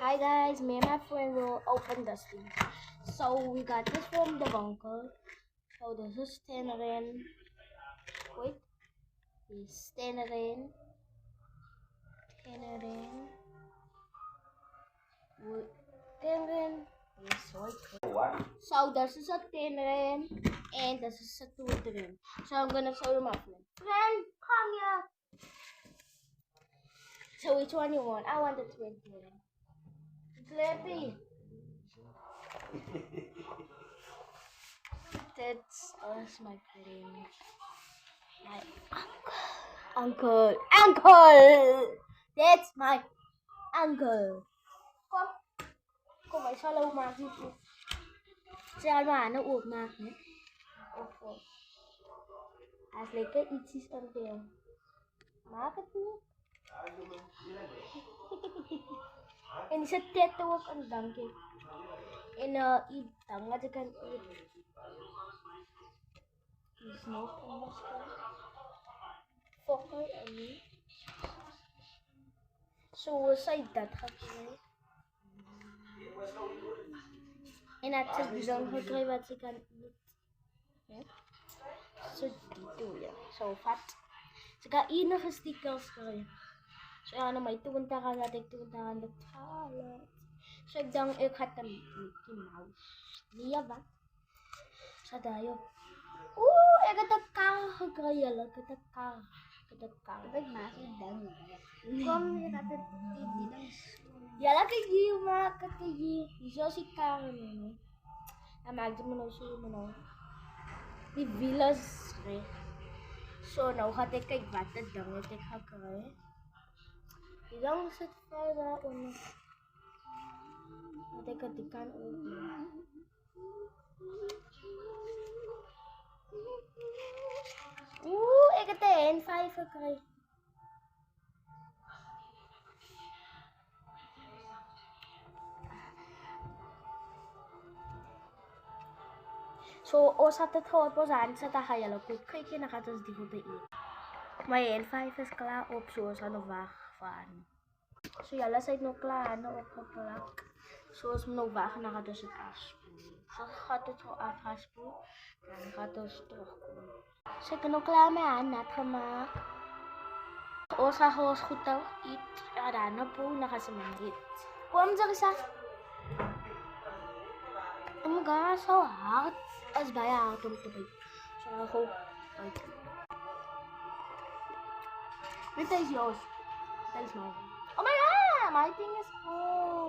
Hi guys, me and my friend will open this thing. So we got this from the bunker. So this is Tenerin. Wait, this Tenerin. Tenerin. Yes, wait. So this is a Tenerin and this is a Tuterin. So I'm gonna show you my friend. Friend, come here. So which one you want? I want the twin Tenerin. Sleepy. That's us, my friend. My uncle. That's my uncle. Kom maar, ik zal ook maken. Zeg maar aan de oog maken. Of als lekker iets is aan veel. Maak het niet. En is het tijd ook een dankje. En dan wat ik kan eten. Is nog een masker. Fokker en niet. Zo zei dat gekregen. En het is bijzonder gekregen wat ik kan eten. Ja? Zo die doe je. Zo vat. Saka enige stickers krijgen. So ano may tumuntakan natin tumuntakan the toilet. So dang ik had een Mickey Mouse. Niya ba? Sa dayo. Ik had een kar gekregen. Ik had een kar. Ik masih dang. Kom je had het die. Ja, dat ik hier maak het hier. Zo si kar ni. Na maak mo no so mo no. Die villas re. So nou had ik kijk wat het dang het ik gekregen. Lang zit verder en had ik het die kan openen. Ik heb de N5 gekregen. So, os had het gehoord was aan, zet daar ga je ook kijken en dan gaat ons die goed eten. Mijn N5 is klaar op, zoals aan de wacht van. So, jullie zijn nog klaar en opgeplakt. Zoals we nog wachten, dan gaat dus het afspoelen. Zo gaat het zo afspoelen, dan gaat het terugkomen. So, ik ben nog klaar mee aan, net gemaakt. Ons gaan gewoon goed eten. Ja, daarna po, dan gaan ze maar eten. Kom, zeg eens. Oh my god, zo hard. Dat is bijna hard om te eten. Zo, gewoon eten. Dit is yours. Dit is mijn. Oh my god, my thing is full.